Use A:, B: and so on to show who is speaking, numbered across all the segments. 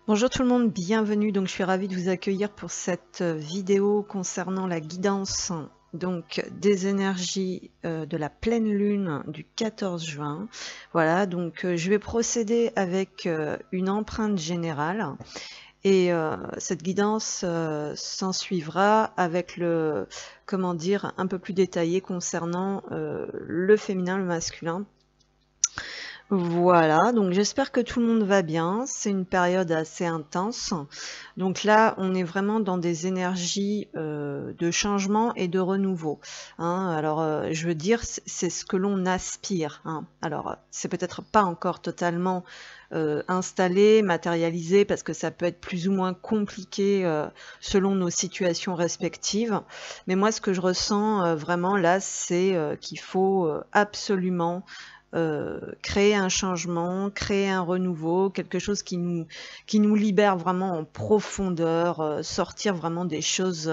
A: Bonjour tout le monde, bienvenue. Donc je suis ravie de vous accueillir pour cette vidéo concernant la guidance des énergies de la pleine lune du 14 juin. Voilà, donc je vais procéder avec une empreinte générale et cette guidance s'ensuivra avec le, comment dire, un peu plus détaillé concernant le féminin, le masculin. Voilà, donc j'espère que tout le monde va bien. C'est une période assez intense. Donc là, on est vraiment dans des énergies de changement et de renouveau, hein. Alors, je veux dire, c'est ce que l'on aspire, hein. Alors, c'est peut-être pas encore totalement installé, matérialisé, parce que ça peut être plus ou moins compliqué selon nos situations respectives. Mais moi, ce que je ressens vraiment là, c'est qu'il faut absolument créer un changement, créer un renouveau, quelque chose qui nous libère vraiment en profondeur, sortir vraiment des choses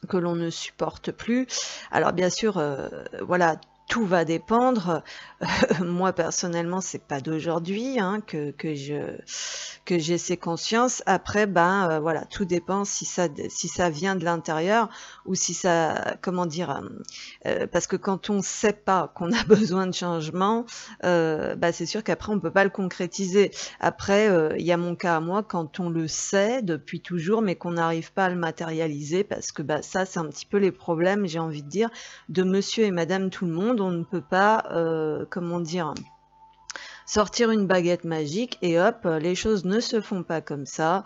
A: que l'on ne supporte plus. Alors bien sûr, voilà, tout va dépendre. Moi personnellement, c'est pas d'aujourd'hui hein, que j'ai ces consciences. Après, ben voilà, tout dépend si ça vient de l'intérieur ou si ça, comment dire, parce que quand on sait pas qu'on a besoin de changement, bah, c'est sûr qu'après on peut pas le concrétiser. Après, il y a mon cas à moi quand on le sait depuis toujours, mais qu'on n'arrive pas à le matérialiser parce que bah ça c'est un petit peu les problèmes, j'ai envie de dire, de monsieur et madame tout le monde. On ne peut pas, comment dire, sortir une baguette magique et hop, les choses ne se font pas comme ça.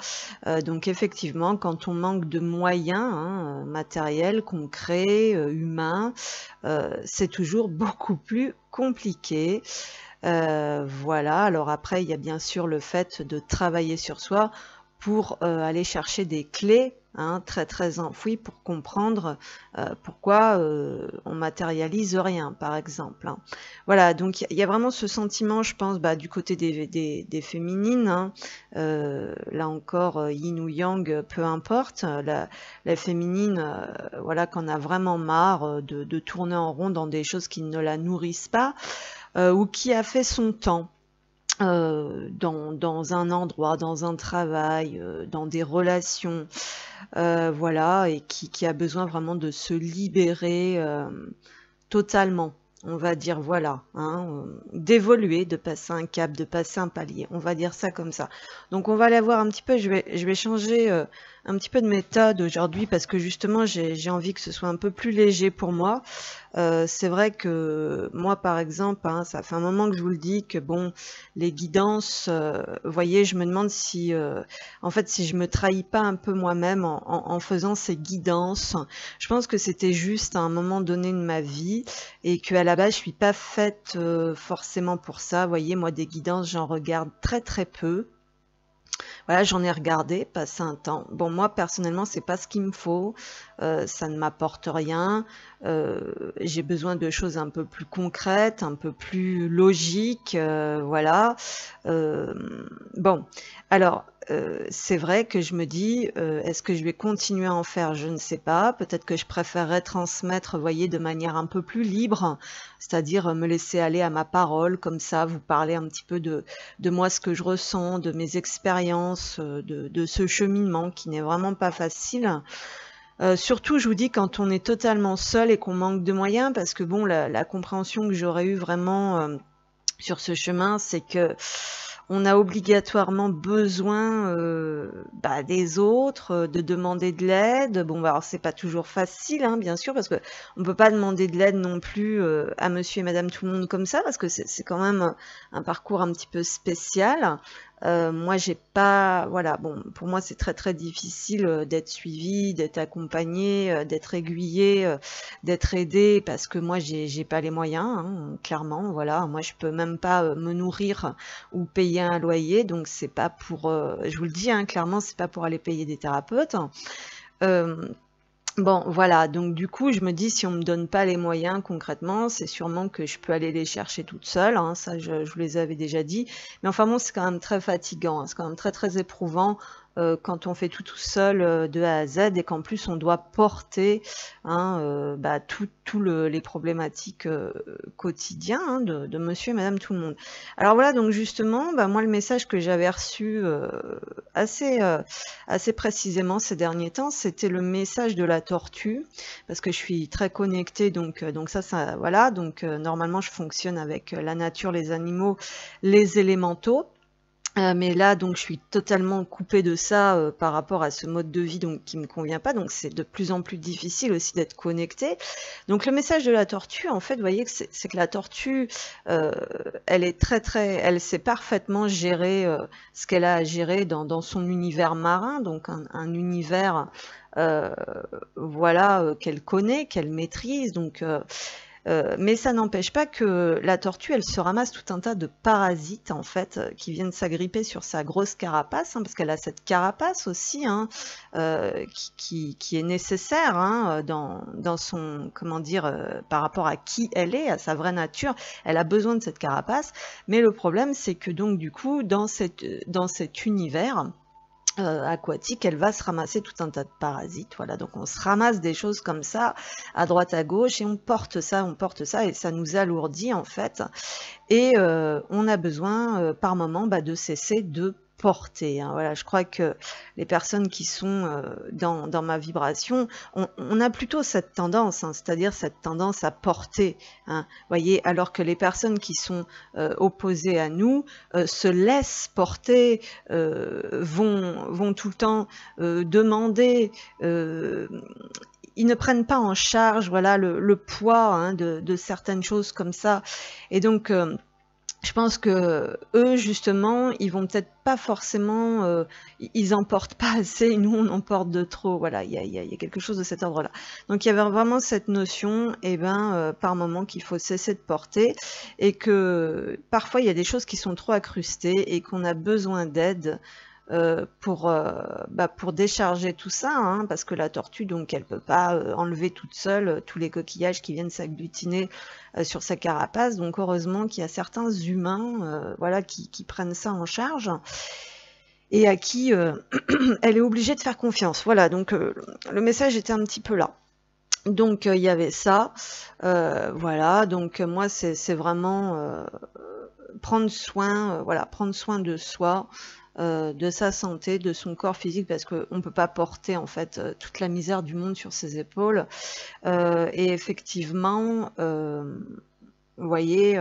A: Donc effectivement, quand on manque de moyens hein, matériels, concrets, humains, c'est toujours beaucoup plus compliqué. Voilà, alors après, il y a bien sûr le fait de travailler sur soi pour aller chercher des clés hein, très très enfouies pour comprendre pourquoi on matérialise rien, par exemple. Hein. Voilà, donc il y a vraiment ce sentiment, je pense, bah, du côté des féminines. Hein. Là encore, yin ou yang, peu importe. La féminine, voilà, qu'on a vraiment marre de tourner en rond dans des choses qui ne la nourrissent pas. Ou qui a fait son temps dans un endroit, dans un travail, dans des relations, voilà, et qui a besoin vraiment de se libérer totalement. On va dire voilà, hein, d'évoluer, de passer un cap, de passer un palier. On va dire ça comme ça. Donc on va aller voir un petit peu. Je vais changer un petit peu de méthode aujourd'hui parce que justement j'ai envie que ce soit un peu plus léger pour moi. C'est vrai que moi, par exemple, hein, ça fait un moment que je vous le dis que bon, les guidances, vous voyez, je me demande si, en fait, si je me trahis pas un peu moi-même en faisant ces guidances. Je pense que c'était juste à un moment donné de ma vie et qu'à la base, je suis pas faite forcément pour ça. Vous voyez, moi, des guidances, j'en regarde très très peu. Voilà, j'en ai regardé, passé un temps. Bon, moi, personnellement, c'est pas ce qu'il me faut. Ça ne m'apporte rien. J'ai besoin de choses un peu plus concrètes, un peu plus logiques. Voilà. Euh, bon, alors, c'est vrai que je me dis, est-ce que je vais continuer à en faire? Je ne sais pas. Peut-être que je préférerais transmettre, vous voyez, de manière un peu plus libre, c'est-à-dire me laisser aller à ma parole, comme ça, vous parler un petit peu de moi, ce que je ressens, de mes expériences, de ce cheminement qui n'est vraiment pas facile. Surtout, je vous dis, quand on est totalement seul et qu'on manque de moyens, parce que bon, la compréhension que j'aurais eue vraiment sur ce chemin, c'est que on a obligatoirement besoin bah, des autres, de demander de l'aide. Bon, bah, alors c'est pas toujours facile, hein, bien sûr, parce que on peut pas demander de l'aide non plus à monsieur et madame tout le monde comme ça, parce que c'est quand même un parcours un petit peu spécial. Moi, j'ai pas, voilà, bon, pour moi, c'est très très difficile d'être suivi, d'être accompagné, d'être aiguillé, d'être aidé, parce que moi, j'ai pas les moyens, hein, clairement, voilà. Moi, je peux même pas me nourrir ou payer un loyer, donc c'est pas pour, je vous le dis, hein, clairement, c'est pas pour aller payer des thérapeutes. Euh, Bon, voilà, donc du coup, je me dis, si on me donne pas les moyens concrètement, c'est sûrement que je peux aller les chercher toute seule, hein, ça je vous les avais déjà dit. Mais enfin bon, c'est quand même très fatigant, hein, c'est quand même très très éprouvant quand on fait tout seul de A à Z et qu'en plus on doit porter hein, les problématiques quotidiennes hein, de monsieur et madame tout le monde. Alors voilà, donc justement, moi le message que j'avais reçu assez précisément ces derniers temps, c'était le message de la tortue, parce que je suis très connectée, donc ça voilà, donc normalement je fonctionne avec la nature, les animaux, les élémentaux. Mais là, donc, je suis totalement coupée de ça par rapport à ce mode de vie donc, qui me convient pas. Donc, c'est de plus en plus difficile aussi d'être connectée. Donc, le message de la tortue, en fait, vous voyez que c'est que la tortue, elle est elle sait parfaitement gérer ce qu'elle a à gérer dans son univers marin, donc un univers, voilà, qu'elle connaît, qu'elle maîtrise. Donc, mais ça n'empêche pas que la tortue, elle se ramasse tout un tas de parasites, en fait, qui viennent s'agripper sur sa grosse carapace, hein, parce qu'elle a cette carapace aussi, hein, qui est nécessaire hein, dans son, comment dire, par rapport à qui elle est, à sa vraie nature, elle a besoin de cette carapace. Mais le problème, c'est que donc, du coup, dans cet univers, aquatique, elle va se ramasser tout un tas de parasites. Voilà, donc on se ramasse des choses comme ça à droite à gauche et on porte ça et ça nous alourdit en fait. Et on a besoin par moment de cesser de porter. Hein. Voilà, je crois que les personnes qui sont dans ma vibration, on a plutôt cette tendance, hein, c'est-à-dire cette tendance à porter. Hein, voyez, alors que les personnes qui sont opposées à nous se laissent porter, vont tout le temps demander. Ils ne prennent pas en charge, voilà, le poids hein, de certaines choses comme ça. Et donc je pense que eux, justement, ils vont peut-être pas forcément, ils en portent pas assez, nous on en porte de trop. Voilà, il y a quelque chose de cet ordre-là. Donc il y avait vraiment cette notion, par moment, qu'il faut cesser de porter et que parfois il y a des choses qui sont trop accrustées et qu'on a besoin d'aide. Pour décharger tout ça, hein, parce que la tortue, donc, elle peut pas enlever toute seule tous les coquillages qui viennent s'agglutiner sur sa carapace. Donc, heureusement qu'il y a certains humains, voilà, qui prennent ça en charge et à qui elle est obligée de faire confiance. Voilà, donc le message était un petit peu là. Donc, il y avait ça. Voilà, donc moi, c'est vraiment prendre soin, voilà, prendre soin de soi. De sa santé, de son corps physique, parce qu'on ne peut pas porter en fait toute la misère du monde sur ses épaules. Et effectivement, vous voyez,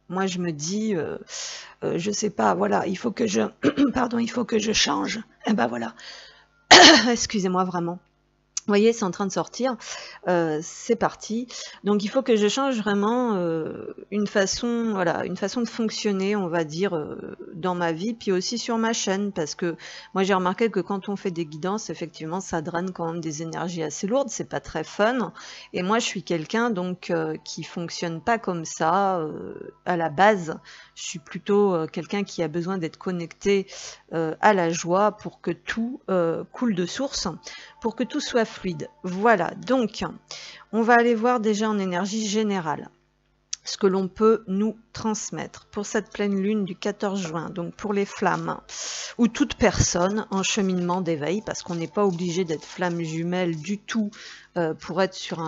A: moi je me dis, je sais pas, voilà, il faut que je, pardon, il faut que je change. Et ben voilà, excusez-moi vraiment. Vous voyez, c'est en train de sortir, c'est parti. Donc il faut que je change vraiment une façon, voilà, une façon de fonctionner, on va dire, dans ma vie, puis aussi sur ma chaîne, parce que moi j'ai remarqué que quand on fait des guidances, effectivement, ça draine quand même des énergies assez lourdes, c'est pas très fun. Et moi je suis quelqu'un donc qui fonctionne pas comme ça à la base. Je suis plutôt quelqu'un qui a besoin d'être connecté à la joie pour que tout coule de source, pour que tout soit fluide. Voilà, donc on va aller voir déjà en énergie générale ce que l'on peut nous transmettre pour cette pleine lune du 14 juin, donc pour les flammes, ou toute personne en cheminement d'éveil, parce qu'on n'est pas obligé d'être flamme jumelle du tout pour être sur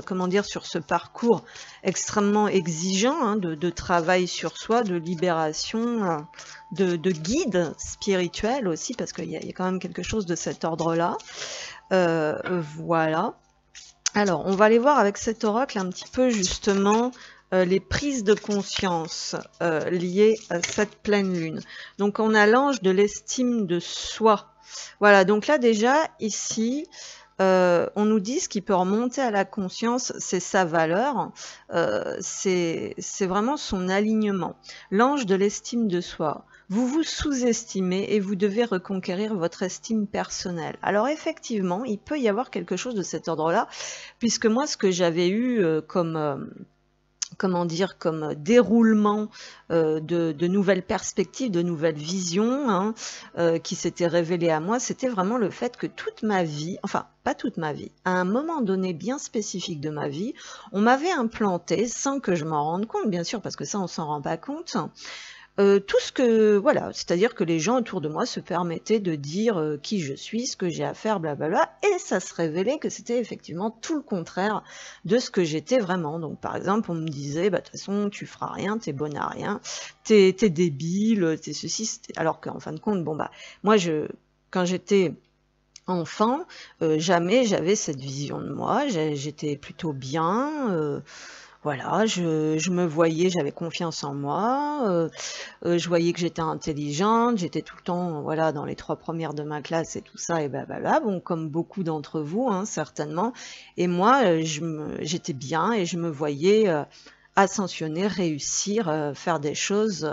A: comment dire, sur ce parcours extrêmement exigeant hein, de travail sur soi, de libération, de guide spirituel aussi, parce qu'il y a quand même quelque chose de cet ordre-là. Voilà. Alors, on va aller voir avec cet oracle un petit peu justement les prises de conscience liées à cette pleine lune. Donc, on a l'ange de l'estime de soi. Voilà, donc là déjà, ici, on nous dit ce qui peut remonter à la conscience, c'est sa valeur, c'est vraiment son alignement. L'ange de l'estime de soi. Vous vous sous-estimez et vous devez reconquérir votre estime personnelle. Alors effectivement, il peut y avoir quelque chose de cet ordre-là, puisque moi, ce que j'avais eu comme comment dire, comme déroulement de nouvelles perspectives, de nouvelles visions hein, qui s'étaient révélées à moi, c'était vraiment le fait que toute ma vie, enfin pas toute ma vie, à un moment donné bien spécifique de ma vie, on m'avait implanté, sans que je m'en rende compte, bien sûr, parce que ça on s'en rend pas compte, tout ce que voilà, c'est-à-dire que les gens autour de moi se permettaient de dire qui je suis, ce que j'ai à faire, blablabla, et ça se révélait que c'était effectivement tout le contraire de ce que j'étais vraiment. Donc par exemple, on me disait, bah de toute façon, tu feras rien, t'es bonne à rien, t'es débile, t'es ceci, alors qu'en fin de compte, bon bah, moi quand j'étais enfant, jamais j'avais cette vision de moi, j'étais plutôt bien, voilà, je me voyais, j'avais confiance en moi, je voyais que j'étais intelligente, j'étais tout le temps, voilà, dans les 3 premières de ma classe et tout ça, et blablabla, bon, comme beaucoup d'entre vous, hein, certainement. Et moi, j'étais bien et je me voyais ascensionner, réussir, faire des choses,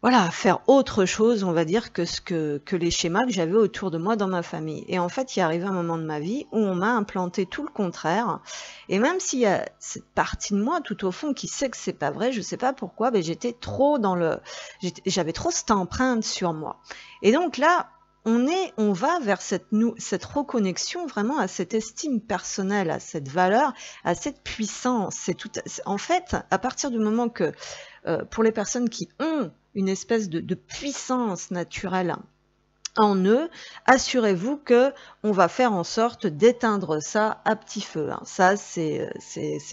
A: voilà, faire autre chose, on va dire, que les schémas que j'avais autour de moi dans ma famille. Et en fait, il est arrivé un moment de ma vie où on m'a implanté tout le contraire. Et même s'il y a cette partie de moi tout au fond qui sait que c'est pas vrai, je sais pas pourquoi, mais j'étais trop j'avais trop cette empreinte sur moi. Et donc là, on va vers cette reconnexion vraiment à cette estime personnelle, à cette valeur, à cette puissance. En fait, à partir du moment que, pour les personnes qui ont une espèce de puissance naturelle en eux, assurez-vous que on va faire en sorte d'éteindre ça à petit feu. Hein. Ça, c'est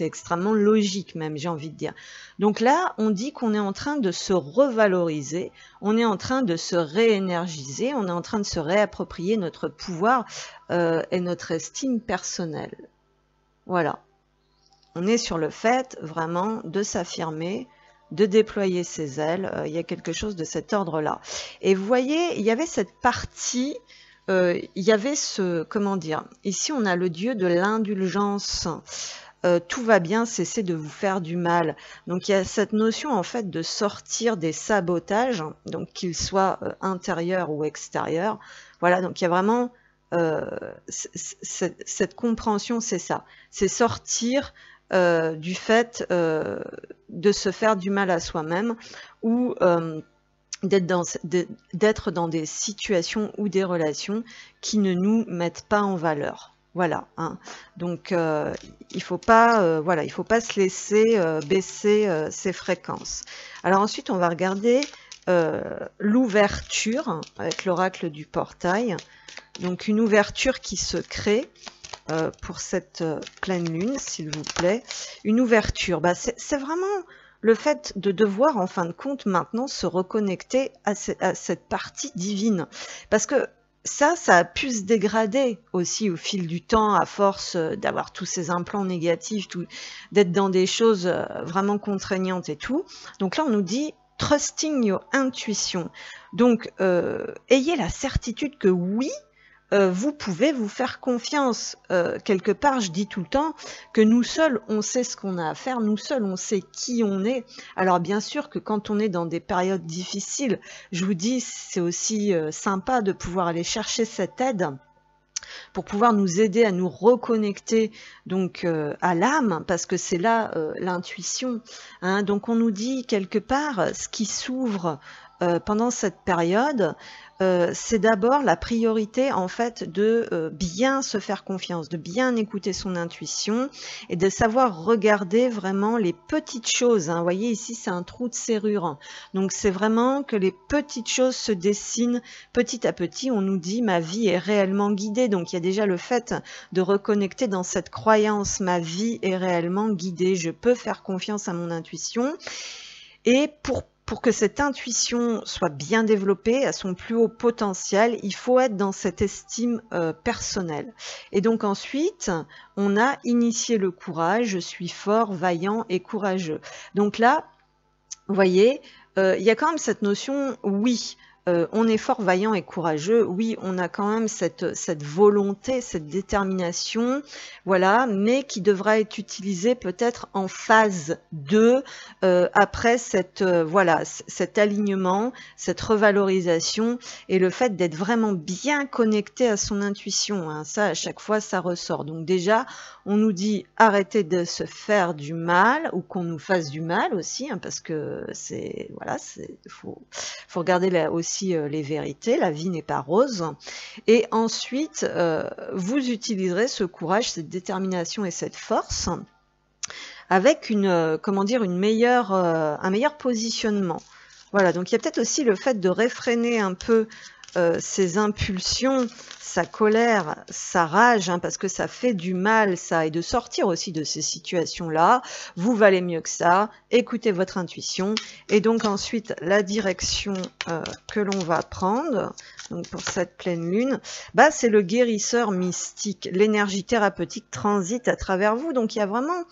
A: extrêmement logique même, j'ai envie de dire. Donc là, on dit qu'on est en train de se revaloriser, on est en train de se réénergiser, on est en train de se réapproprier notre pouvoir et notre estime personnelle. Voilà. On est sur le fait vraiment de s'affirmer, de déployer ses ailes, il y a quelque chose de cet ordre-là. Et vous voyez, il y avait cette partie, il y avait comment dire, ici on a le dieu de l'indulgence, tout va bien, cessez de vous faire du mal. Donc il y a cette notion en fait de sortir des sabotages, donc qu'ils soient intérieurs ou extérieurs. Voilà, donc il y a vraiment cette compréhension, c'est ça, c'est sortir du fait de se faire du mal à soi-même ou d'être dans des situations ou des relations qui ne nous mettent pas en valeur. Voilà. Hein. Donc il faut pas, voilà, il faut pas se laisser baisser ses fréquences. Alors ensuite, on va regarder l'ouverture avec l'oracle du portail. Donc une ouverture qui se crée. Pour cette pleine lune, s'il vous plaît. Une ouverture, bah, c'est vraiment le fait de devoir, en fin de compte, maintenant se reconnecter à cette partie divine. Parce que ça a pu se dégrader aussi au fil du temps, à force d'avoir tous ces implants négatifs, d'être dans des choses vraiment contraignantes et tout. Donc là, on nous dit « trusting your intuition ». Donc, ayez la certitude que oui, vous pouvez vous faire confiance. Quelque part, je dis tout le temps que nous seuls, on sait ce qu'on a à faire, nous seuls, on sait qui on est. Alors bien sûr que quand on est dans des périodes difficiles, je vous dis, c'est aussi sympa de pouvoir aller chercher cette aide pour pouvoir nous aider à nous reconnecter donc à l'âme, parce que c'est là l'intuition. Hein. Donc on nous dit quelque part, ce qui s'ouvre pendant cette période, c'est d'abord la priorité en fait de bien se faire confiance, de bien écouter son intuition et de savoir regarder vraiment les petites choses. Hein. Vous voyez ici c'est un trou de serrure, hein. Donc c'est vraiment que les petites choses se dessinent petit à petit. On nous dit ma vie est réellement guidée, donc il y a déjà le fait de reconnecter dans cette croyance ma vie est réellement guidée, je peux faire confiance à mon intuition. Et pour que cette intuition soit bien développée à son plus haut potentiel, il faut être dans cette estime personnelle. Et donc ensuite, on a initié le courage, je suis fort, vaillant et courageux. Donc là, vous voyez, il y a quand même cette notion, oui, on est fort, vaillant et courageux, oui, on a quand même cette volonté, cette détermination, voilà, mais qui devra être utilisée peut-être en phase 2, après voilà, cet alignement, cette revalorisation, et le fait d'être vraiment bien connecté à son intuition, hein, ça, à chaque fois, ça ressort. Donc déjà, on nous dit arrêtez de se faire du mal, ou qu'on nous fasse du mal aussi, hein, parce que voilà, faut regarder là aussi les vérités, la vie n'est pas rose. Et ensuite, vous utiliserez ce courage, cette détermination et cette force avec comment dire, un meilleur positionnement. Voilà, donc il y a peut-être aussi le fait de réfréner un peu ses impulsions, sa colère, sa rage, hein, parce que ça fait du mal, ça, et de sortir aussi de ces situations-là. Vous valez mieux que ça, écoutez votre intuition, et donc ensuite, la direction que l'on va prendre, donc pour cette pleine lune, bah, c'est le guérisseur mystique. L'énergie thérapeutique transite à travers vous, donc il y a vraiment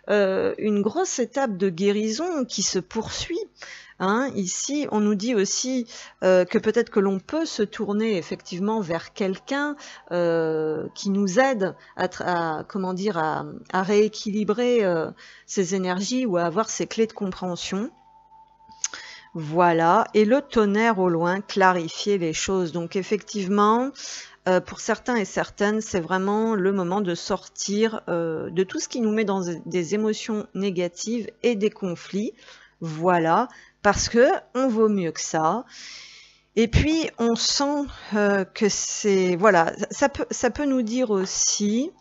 A: une grosse étape de guérison qui se poursuit. Hein, ici, on nous dit aussi que peut-être que l'on peut se tourner effectivement vers quelqu'un qui nous aide comment dire, à rééquilibrer ses énergies ou à avoir ses clés de compréhension. Voilà, et le tonnerre au loin, clarifier les choses. Donc effectivement, pour certains et certaines, c'est vraiment le moment de sortir de tout ce qui nous met dans des émotions négatives et des conflits. Voilà, parce que on vaut mieux que ça. Et puis on sent que c'est, voilà, ça peut nous dire aussi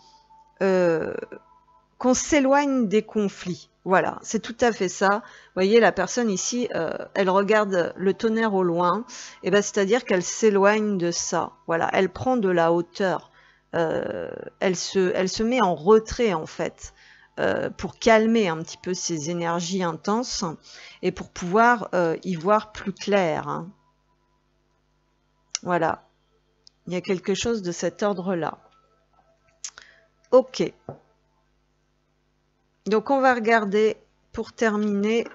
A: qu'on s'éloigne des conflits. Voilà, c'est tout à fait ça. Vous voyez, la personne ici, elle regarde le tonnerre au loin, et ben c'est-à-dire qu'elle s'éloigne de ça. Voilà, elle prend de la hauteur. Elle se met en retrait en fait. Pour calmer un petit peu ces énergies intenses et pour pouvoir y voir plus clair. Hein. Voilà, il y a quelque chose de cet ordre-là. Ok. Donc on va regarder, pour terminer,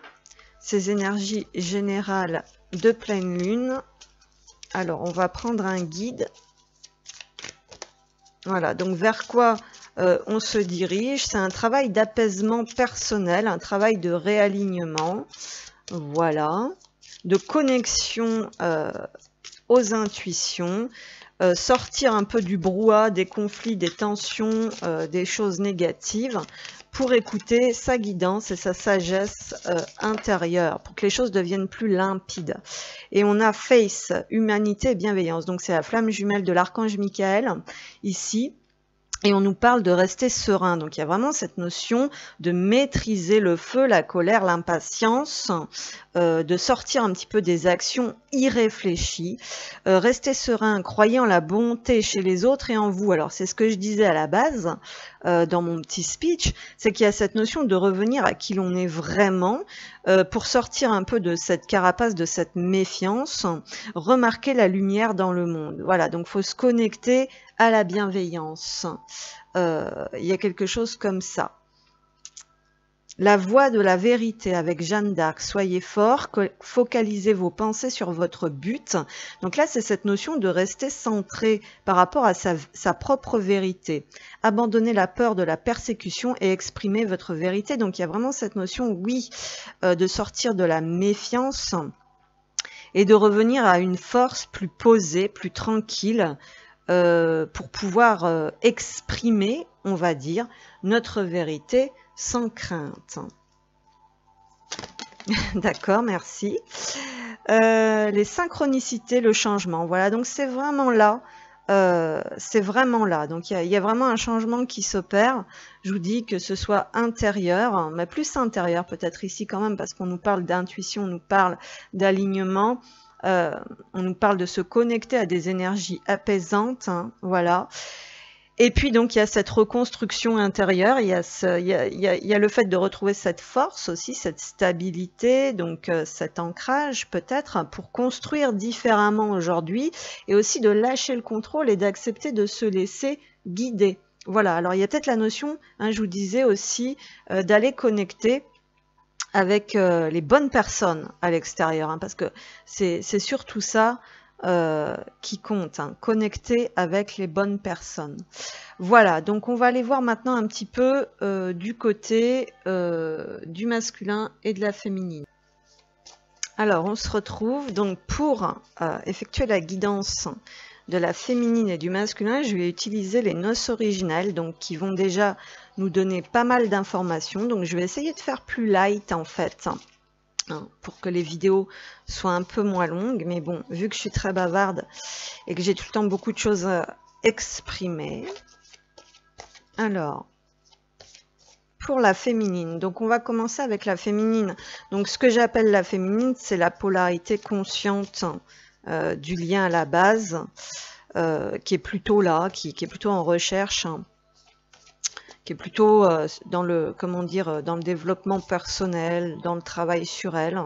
A: ces énergies générales de pleine lune. Alors, on va prendre un guide. Voilà, donc vers quoi on se dirige? C'est un travail d'apaisement personnel, un travail de réalignement, voilà, de connexion aux intuitions, sortir un peu du brouhaha, des conflits, des tensions, des choses négatives, pour écouter sa guidance et sa sagesse intérieure, pour que les choses deviennent plus limpides. Et on a Face, humanité et bienveillance. Donc c'est la flamme jumelle de l'archange Michael, ici. Et on nous parle de rester serein. Donc il y a vraiment cette notion de maîtriser le feu, la colère, l'impatience, de sortir un petit peu des actions irréfléchies. Rester serein, croyez en la bonté chez les autres et en vous. Alors c'est ce que je disais à la base dans mon petit speech, c'est qu'il y a cette notion de revenir à qui l'on est vraiment pour sortir un peu de cette carapace, de cette méfiance, remarquer la lumière dans le monde. Voilà, donc il faut se connecter à la bienveillance. Il y a quelque chose comme ça. La voie de la vérité avec Jeanne d'Arc. Soyez fort, focalisez vos pensées sur votre but. Donc là, c'est cette notion de rester centré par rapport à sa propre vérité. Abandonnez la peur de la persécution et exprimez votre vérité. Donc il y a vraiment cette notion, oui, de sortir de la méfiance et de revenir à une force plus posée, plus tranquille, pour pouvoir exprimer, on va dire, notre vérité sans crainte. D'accord, merci. Les synchronicités, le changement. Voilà, donc c'est vraiment là. Donc il y a vraiment un changement qui s'opère. Je vous dis que ce soit intérieur, mais plus intérieur peut-être ici quand même, parce qu'on nous parle d'intuition, on nous parle d'alignement. On nous parle de se connecter à des énergies apaisantes, hein, voilà. Et puis donc il y a cette reconstruction intérieure, il y a le fait de retrouver cette force aussi, cette stabilité, donc cet ancrage peut-être pour construire différemment aujourd'hui, et aussi de lâcher le contrôle et d'accepter de se laisser guider. Voilà, alors il y a peut-être la notion, hein, je vous disais aussi, d'aller connecter avec les bonnes personnes à l'extérieur, hein, parce que c'est surtout ça qui compte, hein, connecter avec les bonnes personnes. Voilà, donc on va aller voir maintenant un petit peu du côté du masculin et de la féminine. Alors on se retrouve donc pour effectuer la guidance de la féminine et du masculin. Je vais utiliser les noces originales, donc qui vont déjà nous donner pas mal d'informations. Donc je vais essayer de faire plus light en fait, hein, pour que les vidéos soient un peu moins longues. Mais bon, vu que je suis très bavarde et que j'ai tout le temps beaucoup de choses à exprimer. Alors, pour la féminine. Donc on va commencer avec la féminine. Donc ce que j'appelle la féminine, c'est la polarité consciente du lien à la base, qui est plutôt là, qui est plutôt en recherche, hein, qui est plutôt dans le, comment dire, dans le développement personnel, dans le travail sur elle.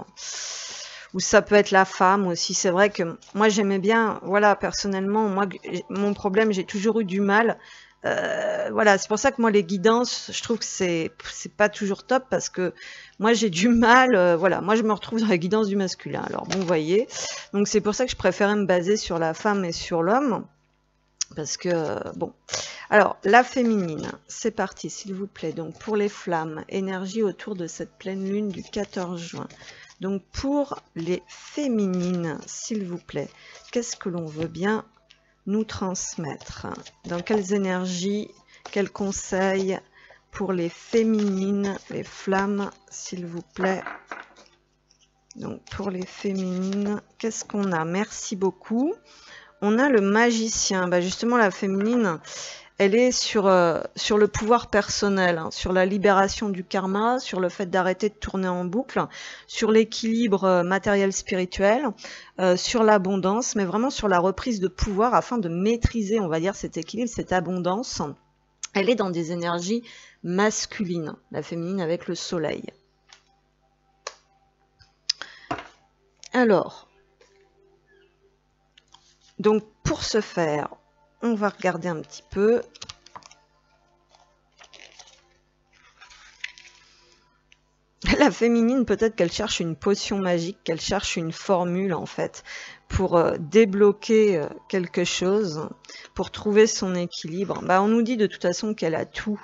A: Ou ça peut être la femme aussi. C'est vrai que moi j'aimais bien, voilà, personnellement, moi mon problème, j'ai toujours eu du mal. Voilà, c'est pour ça que moi les guidances, je trouve que c'est pas toujours top parce que moi j'ai du mal, voilà, moi je me retrouve dans la guidance du masculin. Alors bon, vous voyez, donc c'est pour ça que je préférais me baser sur la femme et sur l'homme parce que bon. Alors la féminine, c'est parti s'il vous plaît. Donc pour les flammes, énergie autour de cette pleine lune du 14 juin. Donc pour les féminines, s'il vous plaît, qu'est-ce que l'on veut bien nous transmettre? Dans quelles énergies, quels conseils pour les féminines, les flammes, s'il vous plaît? Donc pour les féminines, qu'est-ce qu'on a? Merci beaucoup. On a le magicien. Bah justement, la féminine, elle est sur le pouvoir personnel, hein, sur la libération du karma, sur le fait d'arrêter de tourner en boucle, sur l'équilibre matériel-spirituel, sur l'abondance, mais vraiment sur la reprise de pouvoir afin de maîtriser, on va dire, cet équilibre, cette abondance. Elle est dans des énergies masculines, la féminine avec le soleil. Alors, donc pour ce faire, on va regarder un petit peu. La féminine, peut-être qu'elle cherche une potion magique, qu'elle cherche une formule en fait, pour débloquer quelque chose, pour trouver son équilibre. Bah, on nous dit de toute façon qu'elle a tout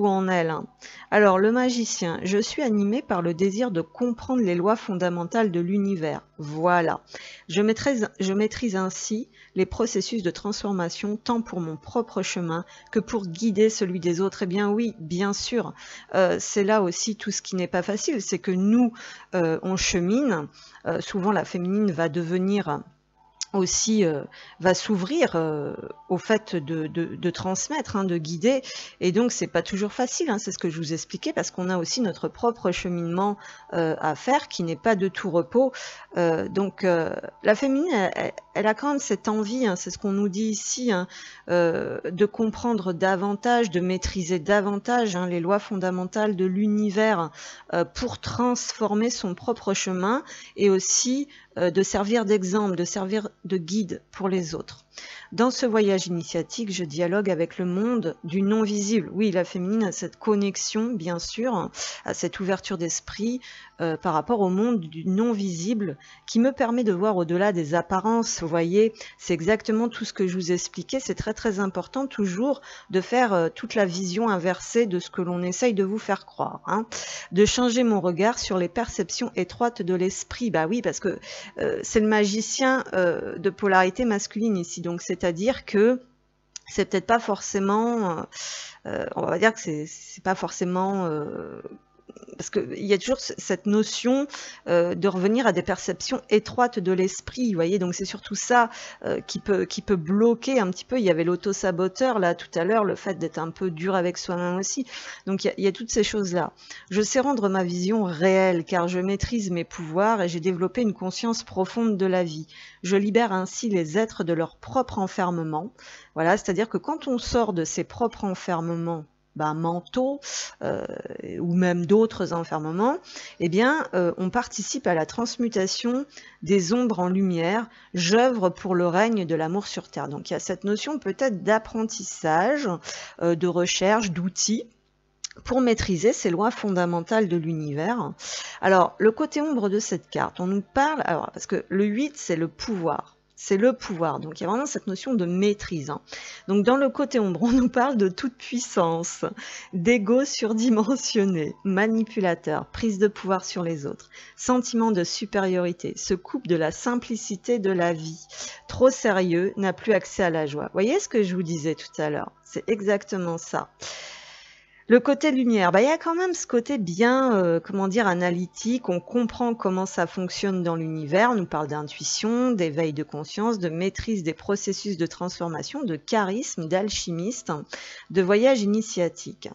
A: en elle, hein. Alors, le magicien, je suis animé par le désir de comprendre les lois fondamentales de l'univers. Voilà. Je maîtrise ainsi les processus de transformation, tant pour mon propre chemin que pour guider celui des autres. Eh bien oui, bien sûr, c'est là aussi tout ce qui n'est pas facile, c'est que nous, on chemine, souvent la féminine va devenir aussi va s'ouvrir au fait de transmettre, hein, de guider, et donc c'est pas toujours facile, hein, c'est ce que je vous expliquais, parce qu'on a aussi notre propre cheminement à faire qui n'est pas de tout repos. Donc la féminine, elle a quand même cette envie, hein, c'est ce qu'on nous dit ici, hein, de comprendre davantage, de maîtriser davantage, hein, les lois fondamentales de l'univers pour transformer son propre chemin, et aussi de servir d'exemple, de servir de guide pour les autres. Dans ce voyage initiatique, je dialogue avec le monde du non-visible. Oui, la féminine a cette connexion, bien sûr, à cette ouverture d'esprit par rapport au monde du non-visible qui me permet de voir au-delà des apparences. Vous voyez, c'est exactement tout ce que je vous expliquais. C'est très très important toujours de faire toute la vision inversée de ce que l'on essaye de vous faire croire, hein. De changer mon regard sur les perceptions étroites de l'esprit. Bah oui, parce que c'est le magicien de polarité masculine ici. Donc c'est-à-dire que c'est peut-être pas forcément, on va dire que c'est pas forcément parce qu'il y a toujours cette notion de revenir à des perceptions étroites de l'esprit, vous voyez, donc c'est surtout ça qui peut bloquer un petit peu. Il y avait l'auto-saboteur là tout à l'heure, le fait d'être un peu dur avec soi-même aussi, donc il y a toutes ces choses-là. Je sais rendre ma vision réelle car je maîtrise mes pouvoirs et j'ai développé une conscience profonde de la vie. Je libère ainsi les êtres de leur propre enfermement. Voilà, c'est-à-dire que quand on sort de ses propres enfermements, mentaux ou même d'autres enfermements, eh bien, on participe à la transmutation des ombres en lumière. J'œuvre pour le règne de l'amour sur Terre. Donc, il y a cette notion peut-être d'apprentissage, de recherche, d'outils pour maîtriser ces lois fondamentales de l'univers. Alors, le côté ombre de cette carte, on nous parle, alors, parce que le 8, c'est le pouvoir. C'est le pouvoir, donc il y a vraiment cette notion de maîtrise, hein. Donc dans le côté ombre, on nous parle de toute puissance, d'ego surdimensionné, manipulateur, prise de pouvoir sur les autres, sentiment de supériorité, se coupe de la simplicité de la vie, trop sérieux, n'a plus accès à la joie. Vous voyez ce que je vous disais tout à l'heure? C'est exactement ça. Le côté lumière, bah, il y a quand même ce côté bien, comment dire, analytique. On comprend comment ça fonctionne dans l'univers. On nous parle d'intuition, d'éveil de conscience, de maîtrise des processus de transformation, de charisme, d'alchimiste, de voyage initiatique.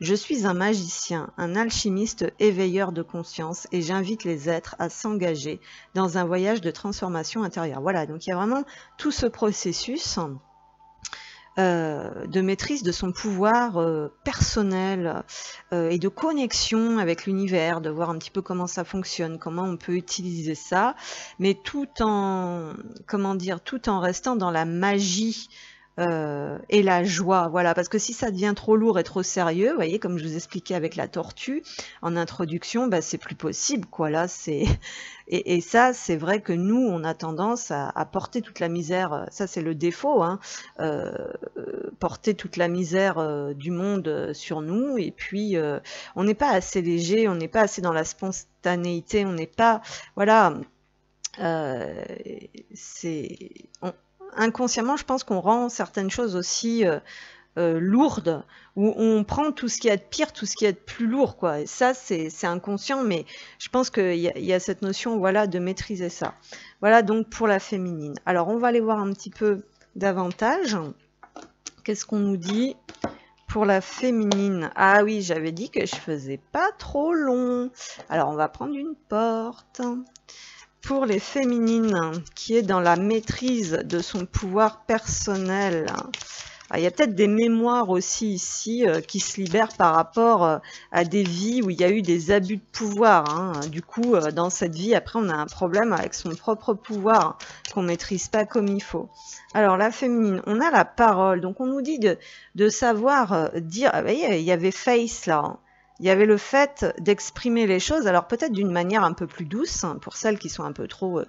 A: Je suis un magicien, un alchimiste éveilleur de conscience et j'invite les êtres à s'engager dans un voyage de transformation intérieure. Voilà, donc il y a vraiment tout ce processus de maîtrise de son pouvoir personnel et de connexion avec l'univers, de voir un petit peu comment ça fonctionne, comment on peut utiliser ça, mais tout en, comment dire, tout en restant dans la magie et la joie, voilà, parce que si ça devient trop lourd et trop sérieux, vous voyez, comme je vous expliquais avec la tortue en introduction, bah, c'est plus possible, quoi, là, c'est... Et ça, c'est vrai que nous, on a tendance à porter toute la misère, ça c'est le défaut, hein, porter toute la misère du monde sur nous, et puis on n'est pas assez léger, on n'est pas assez dans la spontanéité, on n'est pas... Voilà, c'est... Inconsciemment, je pense qu'on rend certaines choses aussi lourdes, où on prend tout ce qui est de pire, tout ce qui est de plus lourd, quoi. Et ça, c'est inconscient, mais je pense qu'il y a cette notion, voilà, de maîtriser ça. Voilà donc pour la féminine. Alors, on va aller voir un petit peu davantage. Qu'est-ce qu'on nous dit pour la féminine? Ah oui, j'avais dit que je faisais pas trop long. Alors, on va prendre une porte. Pour les féminines, qui est dans la maîtrise de son pouvoir personnel. Alors, il y a peut-être des mémoires aussi ici qui se libèrent par rapport à des vies où il y a eu des abus de pouvoir. Hein. Du coup, dans cette vie, après, on a un problème avec son propre pouvoir qu'on ne maîtrise pas comme il faut. Alors, la féminine, on a la parole. Donc, on nous dit de savoir dire... Vous voyez, il y avait face là. Hein. Il y avait le fait d'exprimer les choses, alors peut-être d'une manière un peu plus douce, hein, pour celles qui sont un peu trop...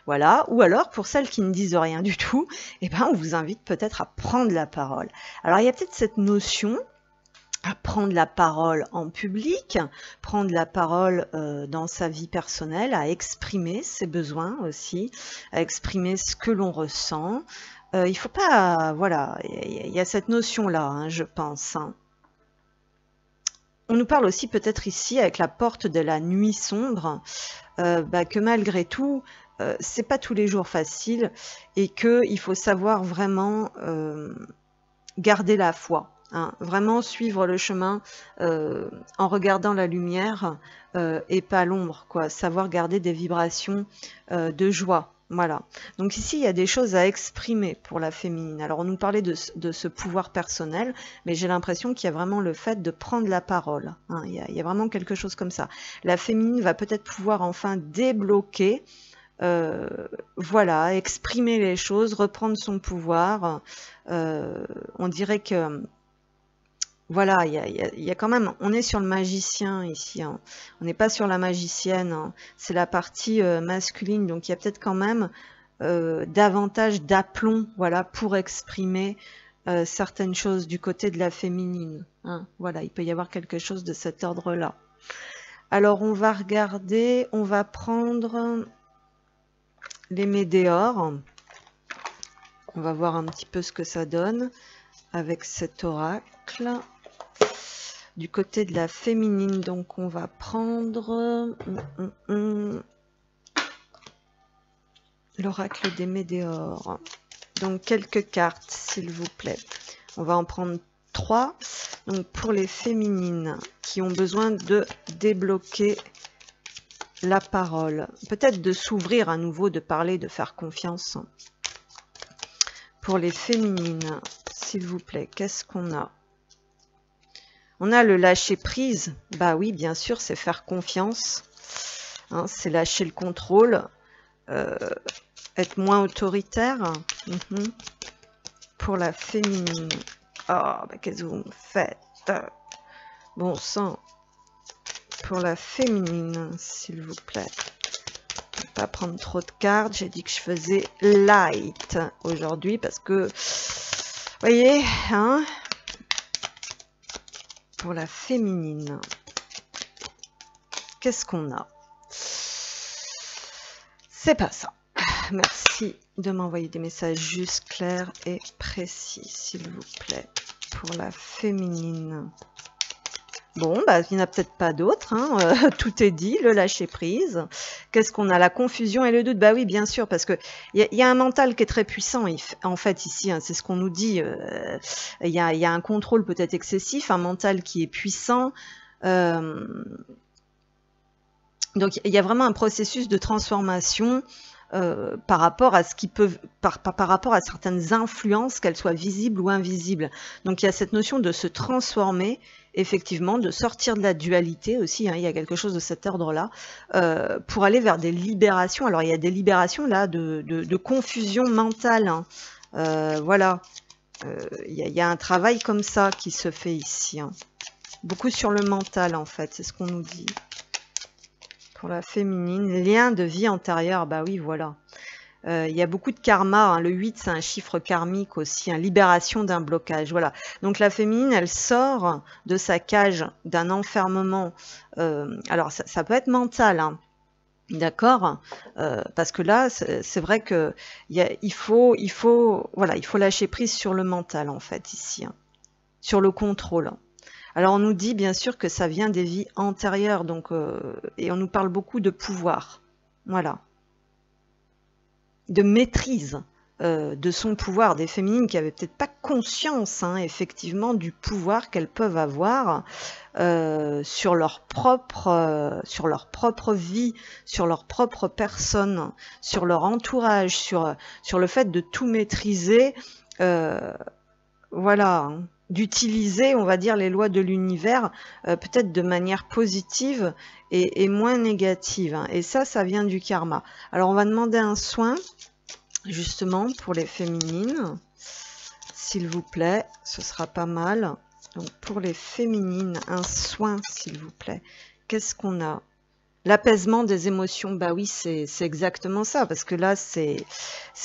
A: voilà, ou alors pour celles qui ne disent rien du tout, eh ben, on vous invite peut-être à prendre la parole. Alors il y a peut-être cette notion à prendre la parole en public, prendre la parole dans sa vie personnelle, à exprimer ses besoins aussi, à exprimer ce que l'on ressent. Il faut pas... Voilà, il y a cette notion-là, hein, je pense, hein. On nous parle aussi peut-être ici avec la porte de la nuit sombre, que malgré tout, c'est pas tous les jours facile et qu'il faut savoir vraiment garder la foi, hein, vraiment suivre le chemin en regardant la lumière et pas l'ombre, quoi, savoir garder des vibrations de joie. Voilà. Donc ici, il y a des choses à exprimer pour la féminine. Alors, on nous parlait de ce pouvoir personnel, mais j'ai l'impression qu'il y a vraiment le fait de prendre la parole. Hein. Il y a vraiment quelque chose comme ça. La féminine va peut-être pouvoir enfin débloquer, voilà, exprimer les choses, reprendre son pouvoir. On dirait que... Voilà, il y a quand même, on est sur le magicien ici, hein. On n'est pas sur la magicienne, hein. C'est la partie masculine, donc il y a peut-être quand même davantage d'aplomb, voilà, pour exprimer certaines choses du côté de la féminine, hein. Voilà, il peut y avoir quelque chose de cet ordre-là. Alors on va regarder, on va prendre les météores, on va voir un petit peu ce que ça donne avec cet oracle. Du côté de la féminine, donc on va prendre l'oracle des météores. Donc quelques cartes, s'il vous plaît. On va en prendre 3. Donc pour les féminines qui ont besoin de débloquer la parole, peut-être de s'ouvrir à nouveau, de parler, de faire confiance. Pour les féminines, s'il vous plaît, qu'est-ce qu'on a? On a le lâcher prise, bah oui, bien sûr, c'est faire confiance, hein, c'est lâcher le contrôle, être moins autoritaire. Pour la féminine, oh, bah, qu'est-ce que vous me faites? Bon sang, pour la féminine, s'il vous plaît, je ne vais pas prendre trop de cartes, j'ai dit que je faisais light aujourd'hui parce que, vous voyez, hein? Pour la féminine, qu'est-ce qu'on a? C'est pas ça. Merci de m'envoyer des messages juste, clairs et précis, s'il vous plaît. Pour la féminine. Bon, bah, il n'y en a peut-être pas d'autres, hein. Tout est dit, le lâcher prise. Qu'est-ce qu'on a? La confusion et le doute. Bah oui, bien sûr, parce que il y a un mental qui est très puissant, en fait, ici, hein, c'est ce qu'on nous dit. Il y a un contrôle peut-être excessif, un mental qui est puissant. Donc, il y a vraiment un processus de transformation par rapport à ce qui peut, par rapport à certaines influences, qu'elles soient visibles ou invisibles. Donc, il y a cette notion de se transformer, effectivement, de sortir de la dualité aussi, hein, il y a quelque chose de cet ordre-là, pour aller vers des libérations. Alors, il y a des libérations là de confusion mentale, hein. Voilà, il y a un travail comme ça qui se fait ici, hein. Beaucoup sur le mental, en fait, c'est ce qu'on nous dit. Pour la féminine, lien de vie antérieure, bah oui, voilà. Il y a beaucoup de karma, hein. Le 8, c'est un chiffre karmique aussi, hein. Libération d'un blocage, voilà. Donc la féminine, elle sort de sa cage, d'un enfermement. Alors, ça peut être mental, hein. D'accord, parce que là, c'est vrai que il faut lâcher prise sur le mental, en fait, ici, hein, sur le contrôle. Alors on nous dit bien sûr que ça vient des vies antérieures, donc, et on nous parle beaucoup de pouvoir, voilà, de maîtrise de son pouvoir, des féminines qui n'avaient peut-être pas conscience, hein, effectivement, du pouvoir qu'elles peuvent avoir sur leur propre vie, sur leur propre personne, sur leur entourage, sur le fait de tout maîtriser, voilà, hein, d'utiliser, on va dire, les lois de l'univers peut-être de manière positive et moins négative, hein. Et ça vient du karma. Alors on va demander un soin justement pour les féminines, s'il vous plaît, ce sera pas mal. Donc pour les féminines, un soin s'il vous plaît. Qu'est-ce qu'on a? L'apaisement des émotions, bah oui, c'est exactement ça, parce que là, c'est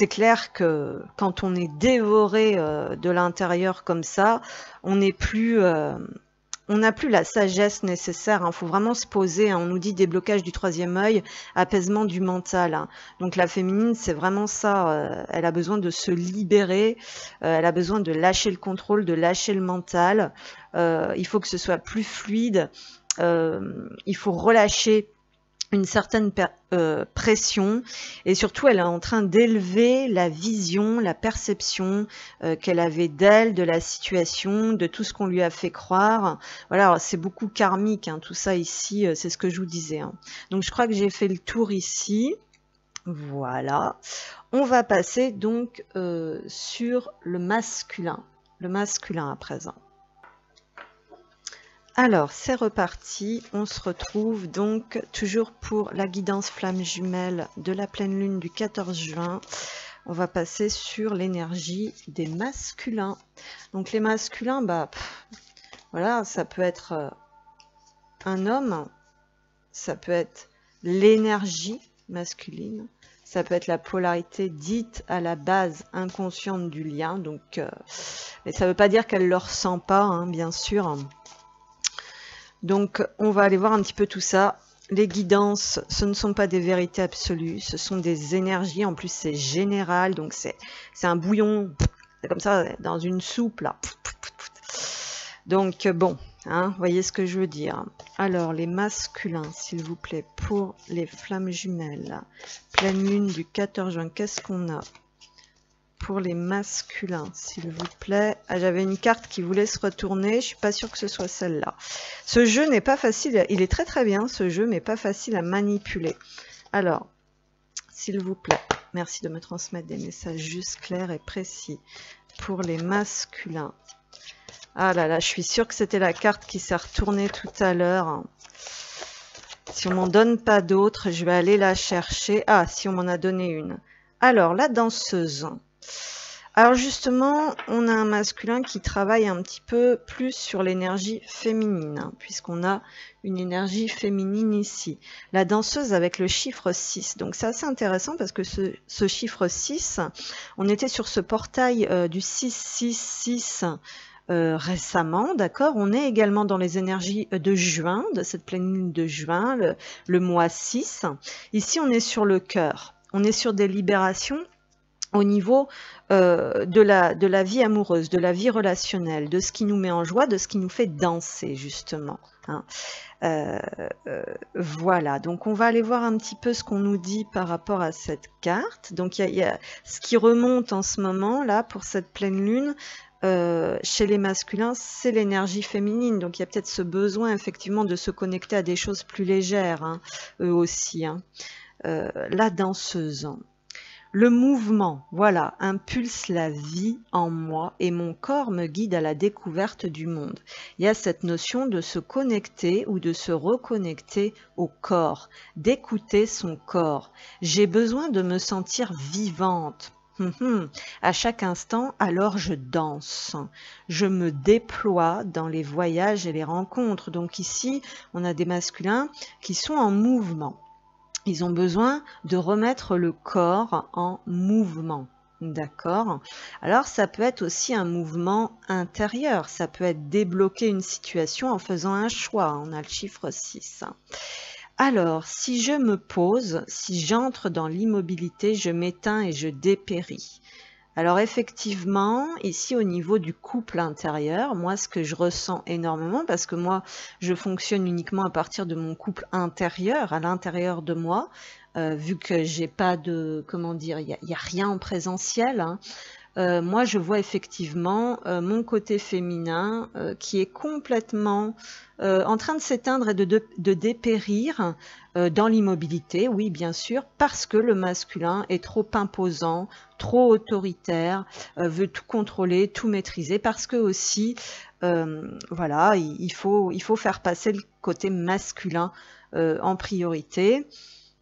A: clair que quand on est dévoré de l'intérieur comme ça, on n'est plus, on n'a plus la sagesse nécessaire, hein. Faut vraiment se poser, hein. On nous dit déblocage du 3e œil, apaisement du mental, hein. Donc la féminine, c'est vraiment ça. Elle a besoin de se libérer, elle a besoin de lâcher le contrôle, de lâcher le mental. Il faut que ce soit plus fluide. Il faut relâcher une certaine pression, et surtout elle est en train d'élever la vision, la perception qu'elle avait d'elle, de la situation, de tout ce qu'on lui a fait croire. Voilà, c'est beaucoup karmique, hein, tout ça ici, c'est ce que je vous disais, hein. Donc je crois que j'ai fait le tour ici. Voilà, on va passer donc sur le masculin à présent. Alors, c'est reparti, on se retrouve donc toujours pour la guidance flamme jumelle de la pleine lune du 14 juin. On va passer sur l'énergie des masculins. Donc les masculins, bah, voilà, ça peut être un homme, ça peut être l'énergie masculine, ça peut être la polarité dite à la base inconsciente du lien. Donc, mais ça ne veut pas dire qu'elle ne le ressent pas, hein, bien sûr. Donc, on va aller voir un petit peu tout ça. Les guidances, ce ne sont pas des vérités absolues, ce sont des énergies. En plus, c'est général, donc c'est un bouillon, c'est comme ça, dans une soupe, là. Donc, bon, hein, vous voyez ce que je veux dire. Alors, les masculins, s'il vous plaît, pour les flammes jumelles. Pleine lune du 14 juin, qu'est-ce qu'on a? Pour les masculins, s'il vous plaît. Ah, j'avais une carte qui voulait se retourner. Je suis pas sûre que ce soit celle-là. Ce jeu n'est pas facile. Il est très très bien, ce jeu, mais pas facile à manipuler. Alors, s'il vous plaît, merci de me transmettre des messages juste clairs et précis. Pour les masculins. Ah là là, je suis sûre que c'était la carte qui s'est retournée tout à l'heure. Si on m'en donne pas d'autres, je vais aller la chercher. Ah, si on m'en a donné une. Alors, la danseuse. Alors justement, on a un masculin qui travaille un petit peu plus sur l'énergie féminine, hein, puisqu'on a une énergie féminine ici. La danseuse avec le chiffre 6. Donc c'est assez intéressant parce que ce chiffre 6, on était sur ce portail du 666 récemment, d'accord. On est également dans les énergies de juin, de cette pleine lune de juin, le mois 6. Ici, on est sur le cœur. On est sur des libérations au niveau de la vie amoureuse, de la vie relationnelle, de ce qui nous met en joie, de ce qui nous fait danser justement. Hein. Voilà, donc on va aller voir un petit peu ce qu'on nous dit par rapport à cette carte. Donc il y a ce qui remonte en ce moment là pour cette pleine lune. Chez les masculins, c'est l'énergie féminine, donc il y a peut-être ce besoin effectivement de se connecter à des choses plus légères, hein, eux aussi. Hein. La danseuse. Le mouvement, voilà, impulse la vie en moi et mon corps me guide à la découverte du monde. Il y a cette notion de se connecter ou de se reconnecter au corps, d'écouter son corps. J'ai besoin de me sentir vivante. À chaque instant, alors je danse. Je me déploie dans les voyages et les rencontres. Donc ici, on a des masculins qui sont en mouvement. Ils ont besoin de remettre le corps en mouvement. D'accord? Alors, ça peut être aussi un mouvement intérieur. Ça peut être débloquer une situation en faisant un choix. On a le chiffre 6. Alors, si je me pose, si j'entre dans l'immobilité, je m'éteins et je dépéris. Alors effectivement, ici au niveau du couple intérieur, moi ce que je ressens énormément, parce que moi je fonctionne uniquement à partir de mon couple intérieur, à l'intérieur de moi, vu que j'ai pas de, comment dire, il y a rien en présentiel, hein. Moi je vois effectivement mon côté féminin qui est complètement en train de s'éteindre et de dépérir dans l'immobilité, oui bien sûr, parce que le masculin est trop imposant, trop autoritaire, veut tout contrôler, tout maîtriser, parce que aussi, voilà, il faut faire passer le côté masculin en priorité,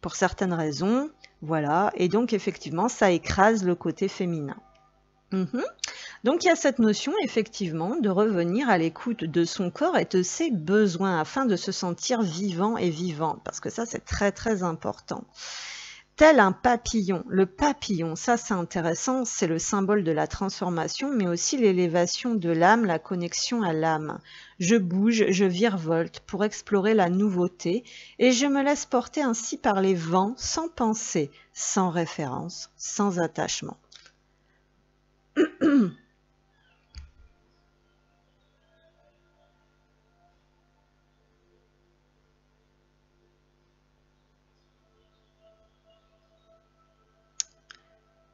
A: pour certaines raisons, voilà, et donc effectivement, ça écrase le côté féminin. Donc il y a cette notion effectivement de revenir à l'écoute de son corps et de ses besoins afin de se sentir vivant et vivante, parce que ça c'est très très important. Tel un papillon, le papillon, ça c'est intéressant, c'est le symbole de la transformation, mais aussi l'élévation de l'âme, la connexion à l'âme. Je bouge, je virevolte pour explorer la nouveauté et je me laisse porter ainsi par les vents, sans pensée, sans référence, sans attachement.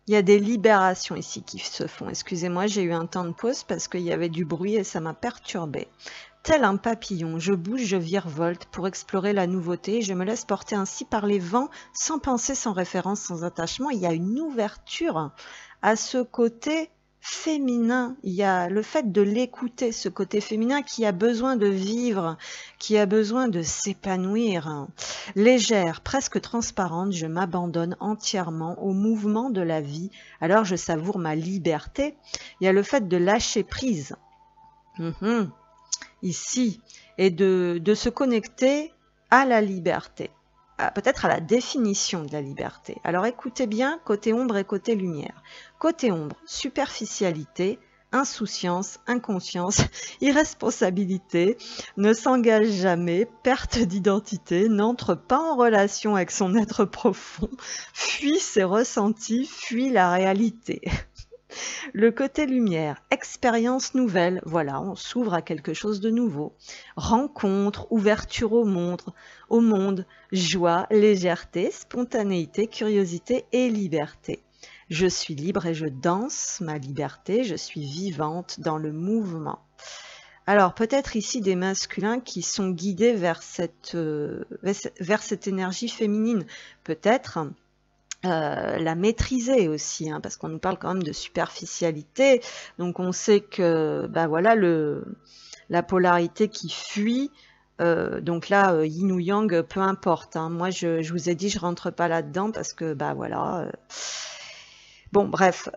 A: Il y a des libérations ici qui se font. Excusez-moi, j'ai eu un temps de pause parce qu'il y avait du bruit et ça m'a perturbée. Tel un papillon, je bouge, je virevolte pour explorer la nouveauté. Je me laisse porter ainsi par les vents, sans pensée, sans référence, sans attachement. Il y a une ouverture à ce côté féminin. Il y a le fait de l'écouter, ce côté féminin qui a besoin de vivre, qui a besoin de s'épanouir. Légère, presque transparente, je m'abandonne entièrement au mouvement de la vie. Alors je savoure ma liberté. Il y a le fait de lâcher prise. Ici, et de se connecter à la liberté, peut-être à la définition de la liberté. Alors écoutez bien, côté ombre et côté lumière. Côté ombre, superficialité, insouciance, inconscience, irresponsabilité, ne s'engage jamais, perte d'identité, n'entre pas en relation avec son être profond, fuit ses ressentis, fuit la réalité. Le côté lumière, expérience nouvelle, voilà, on s'ouvre à quelque chose de nouveau. Rencontre, ouverture au monde, joie, légèreté, spontanéité, curiosité et liberté. Je suis libre et je danse ma liberté, je suis vivante dans le mouvement. Alors peut-être ici des masculins qui sont guidés vers cette énergie féminine, peut-être la maîtriser aussi, hein, parce qu'on nous parle quand même de superficialité, donc on sait que voilà la polarité qui fuit, donc là yin ou yang, peu importe, hein. Moi je vous ai dit je rentre pas là-dedans parce que voilà, bon bref,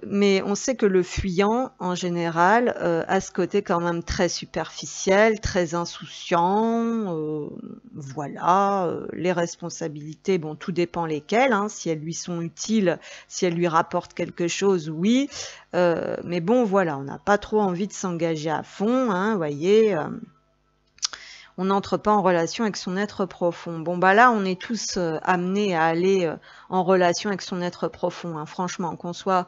A: mais on sait que le fuyant en général a ce côté quand même très superficiel, très insouciant, voilà, les responsabilités, bon tout dépend lesquelles, hein, si elles lui sont utiles, si elles lui rapportent quelque chose, oui, mais bon voilà, on n'a pas trop envie de s'engager à fond, hein, voyez, on n'entre pas en relation avec son être profond. Bon, bah là, on est tous amenés à aller en relation avec son être profond, hein, franchement, qu'on soit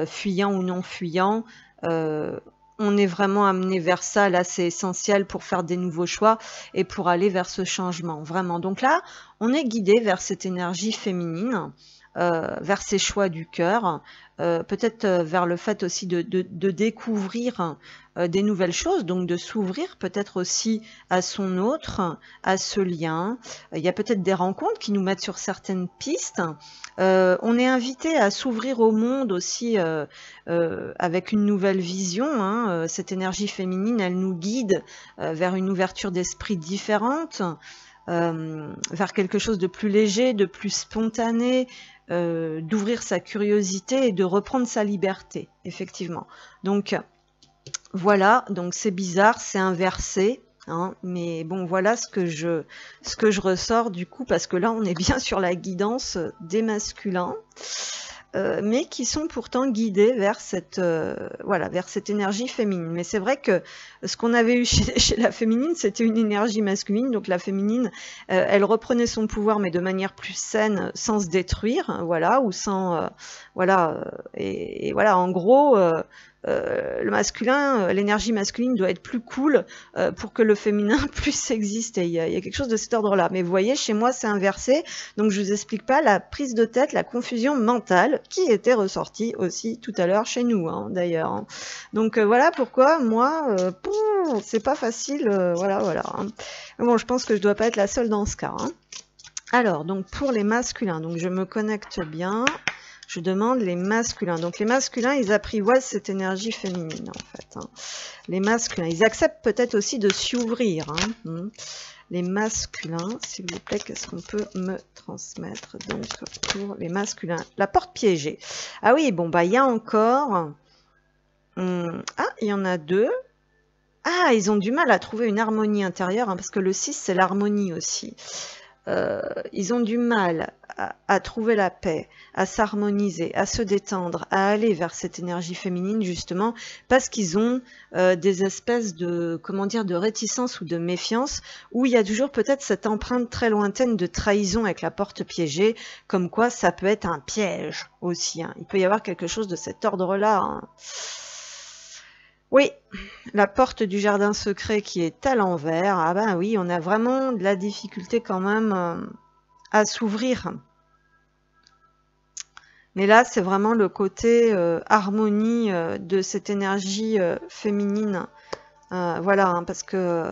A: fuyant ou non fuyant. On est vraiment amené vers ça. Là, c'est essentiel pour faire des nouveaux choix et pour aller vers ce changement, vraiment. Donc là, on est guidé vers cette énergie féminine, vers ces choix du cœur, peut-être vers le fait aussi de découvrir des nouvelles choses, donc de s'ouvrir peut-être aussi à son autre, à ce lien. Il y a peut-être des rencontres qui nous mettent sur certaines pistes. On est invité à s'ouvrir au monde aussi avec une nouvelle vision, hein. Cette énergie féminine, elle nous guide vers une ouverture d'esprit différente, vers quelque chose de plus léger, de plus spontané, d'ouvrir sa curiosité et de reprendre sa liberté, effectivement. Donc voilà, donc c'est bizarre, c'est inversé, hein, mais bon, voilà ce que je ressors du coup, parce que là on est bien sur la guidance des masculins, mais qui sont pourtant guidés vers cette voilà, vers cette énergie féminine. Mais c'est vrai que ce qu'on avait eu chez la féminine, c'était une énergie masculine. Donc la féminine, elle reprenait son pouvoir, mais de manière plus saine, sans se détruire, hein, voilà, ou sans voilà, et voilà, en gros. Le masculin, l'énergie masculine doit être plus cool pour que le féminin puisse exister. Il y a quelque chose de cet ordre-là. Mais vous voyez, chez moi, c'est inversé. Donc, je vous explique pas la prise de tête, la confusion mentale qui était ressortie aussi tout à l'heure chez nous, hein, d'ailleurs. Hein. Donc, voilà pourquoi moi, c'est pas facile. Voilà. Hein. Bon, je pense que je dois pas être la seule dans ce cas. Hein. Alors, donc pour les masculins, donc je me connecte bien. Je demande les masculins. Donc les masculins, ils apprivoisent cette énergie féminine, en fait. Hein. Les masculins, ils acceptent peut-être aussi de s'y ouvrir. Hein. Les masculins, s'il vous plaît, qu'est-ce qu'on peut me transmettre? Donc pour les masculins, la porte piégée. Ah oui, bon, bah il y a encore... ah, il y en a deux. Ah, ils ont du mal à trouver une harmonie intérieure, hein, parce que le 6, c'est l'harmonie aussi. Ils ont du mal à trouver la paix, à s'harmoniser, à se détendre, à aller vers cette énergie féminine justement parce qu'ils ont des espèces de, comment dire, de réticence ou de méfiance où il y a toujours peut-être cette empreinte très lointaine de trahison avec la porte piégée, comme quoi ça peut être un piège aussi. Hein. Il peut y avoir quelque chose de cet ordre-là. Hein. Oui, la porte du jardin secret qui est à l'envers. Ah ben oui, on a vraiment de la difficulté quand même à s'ouvrir. Mais là, c'est vraiment le côté harmonie de cette énergie féminine. Voilà, hein, parce que...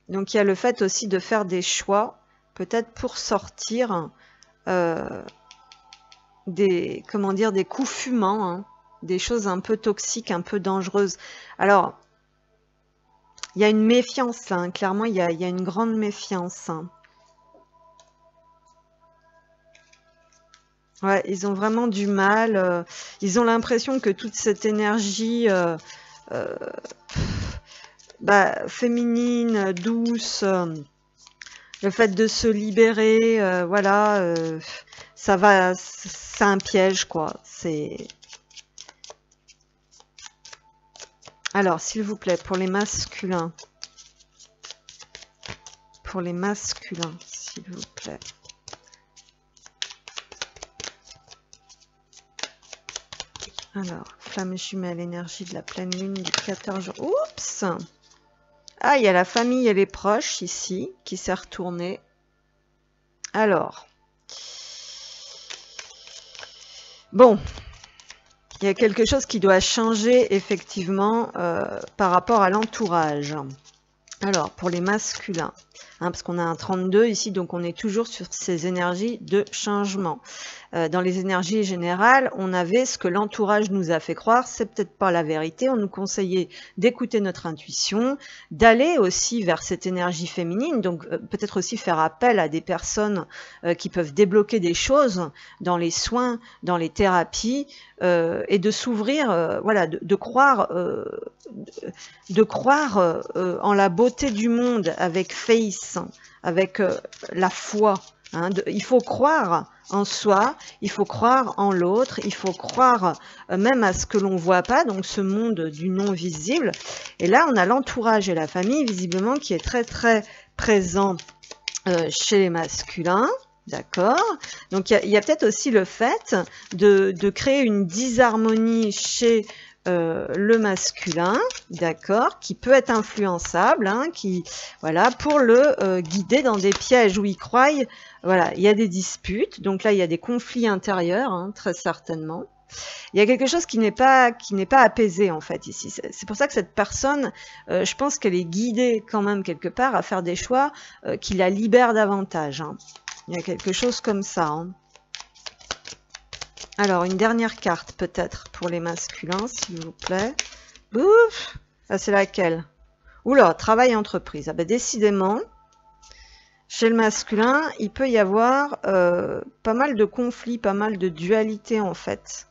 A: Donc il y a le fait aussi de faire des choix, peut-être pour sortir... des, comment dire, des coups fumants, hein, des choses un peu toxiques, un peu dangereuses. Alors, il y a une méfiance, hein, clairement, il y a une grande méfiance. Hein. Ouais, ils ont vraiment du mal. Ils ont l'impression que toute cette énergie féminine, douce, le fait de se libérer, voilà... ça va, c'est un piège, quoi. C'est... Alors, s'il vous plaît, pour les masculins. Pour les masculins, s'il vous plaît. Alors, flamme jumelle, énergie de la pleine lune du 14 jours. Oups! Ah, il y a la famille et les proches, ici, qui s'est retournée. Alors... Bon, il y a quelque chose qui doit changer effectivement par rapport à l'entourage. Alors, pour les masculins, hein, parce qu'on a un 32 ici, donc on est toujours sur ces énergies de changement. Dans les énergies générales, on avait ce que l'entourage nous a fait croire, c'est peut-être pas la vérité. On nous conseillait d'écouter notre intuition, d'aller aussi vers cette énergie féminine, donc peut-être aussi faire appel à des personnes qui peuvent débloquer des choses dans les soins, dans les thérapies, et de s'ouvrir, voilà, de croire en la beauté du monde avec faith, avec la foi. Hein, il faut croire en soi, il faut croire en l'autre, il faut croire même à ce que l'on ne voit pas, donc ce monde du non visible. Et là, on a l'entourage et la famille, visiblement, qui est très très présent chez les masculins. D'accord. Donc, il y a peut-être aussi le fait de créer une disharmonie chez le masculin, d'accord, qui peut être influençable, hein, voilà, pour le guider dans des pièges où il croit. Voilà, il y a des disputes, donc là il y a des conflits intérieurs, hein, très certainement. Il y a quelque chose qui n'est pas apaisé en fait ici. C'est pour ça que cette personne, je pense qu'elle est guidée quand même quelque part à faire des choix qui la libèrent davantage. Hein. Il y a quelque chose comme ça. Hein. Alors, une dernière carte peut-être pour les masculins, s'il vous plaît. Bouf! Ah, c'est laquelle? Oula, travail et entreprise. Ah ben, décidément, chez le masculin, il peut y avoir pas mal de conflits, pas mal de dualité en fait.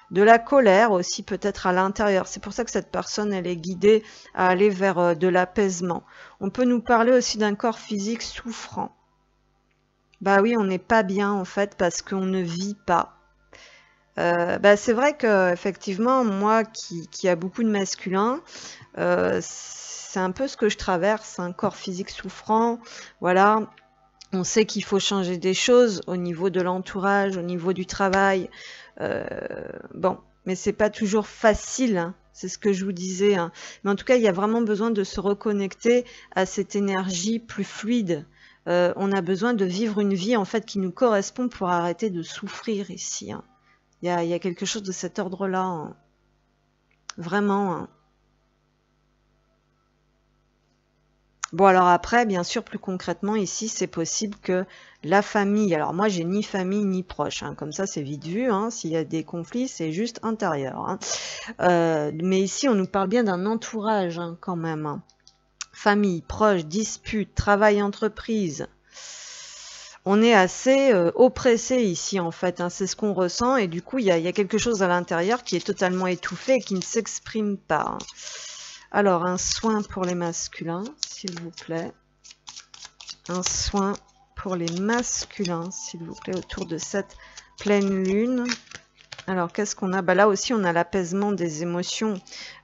A: De la colère aussi peut-être à l'intérieur. C'est pour ça que cette personne, elle est guidée à aller vers de l'apaisement. On peut nous parler aussi d'un corps physique souffrant. Bah oui, on n'est pas bien en fait parce qu'on ne vit pas. Bah, c'est vrai que effectivement, moi qui a beaucoup de masculin, c'est un peu ce que je traverse, un corps physique souffrant. Voilà, on sait qu'il faut changer des choses au niveau de l'entourage, au niveau du travail. Bon, mais c'est pas toujours facile. Hein. C'est ce que je vous disais. Hein. Mais en tout cas, il y a vraiment besoin de se reconnecter à cette énergie plus fluide. On a besoin de vivre une vie en fait qui nous correspond pour arrêter de souffrir ici. Hein. Il y a quelque chose de cet ordre-là. Hein. Vraiment. Hein. Bon, alors après, bien sûr, plus concrètement, ici, c'est possible que la famille... Alors moi, j'ai ni famille ni proche. Hein. Comme ça, c'est vite vu. Hein. S'il y a des conflits, c'est juste intérieur. Hein. Mais ici, on nous parle bien d'un entourage hein, quand même. Hein. Famille, proche, dispute, travail, entreprise. On est assez oppressé ici en fait, hein, c'est ce qu'on ressent et du coup il y a quelque chose à l'intérieur qui est totalement étouffé et qui ne s'exprime pas. Hein. Alors un soin pour les masculins, s'il vous plaît. Un soin pour les masculins, s'il vous plaît, autour de cette pleine lune. Alors qu'est-ce qu'on a? Bah, là aussi on a l'apaisement des émotions.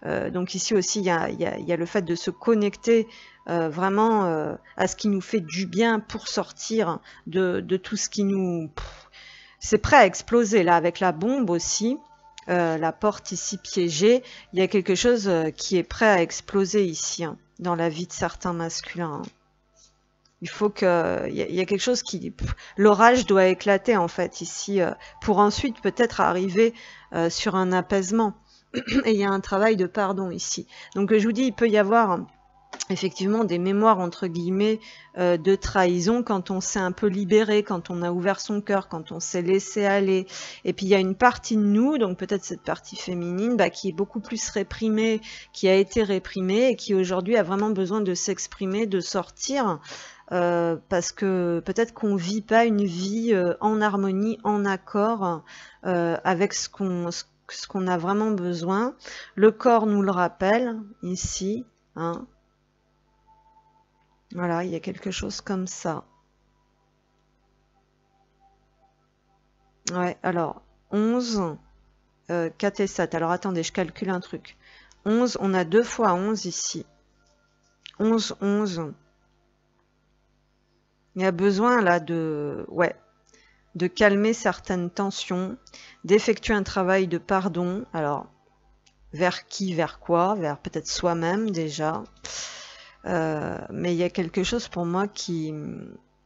A: Donc ici aussi il y a le fait de se connecter vraiment à ce qui nous fait du bien pour sortir de tout ce qui nous... C'est prêt à exploser là avec la bombe aussi. La porte ici piégée. Il y a quelque chose qui est prêt à exploser ici hein, dans la vie de certains masculins. Hein. Il faut que... Il y a quelque chose qui... L'orage doit éclater en fait ici pour ensuite peut-être arriver sur un apaisement. Et il y a un travail de pardon ici. Donc je vous dis, il peut y avoir effectivement des mémoires entre guillemets de trahison quand on s'est un peu libéré, quand on a ouvert son cœur, quand on s'est laissé aller. Et puis il y a une partie de nous, donc peut-être cette partie féminine, bah, qui est beaucoup plus réprimée, qui a été réprimée et qui aujourd'hui a vraiment besoin de s'exprimer, de sortir. Parce que peut-être qu'on vit pas une vie en harmonie, en accord avec ce qu'on a vraiment besoin. Le corps nous le rappelle ici. Hein. Voilà, il y a quelque chose comme ça. Ouais, alors 11, 4 et 7. Alors attendez, je calcule un truc. 11, on a 2 fois 11 ici. 11, 11. Il y a besoin là de calmer certaines tensions, d'effectuer un travail de pardon. Alors, vers qui, vers quoi? Vers peut-être soi-même déjà. Mais il y a quelque chose pour moi qui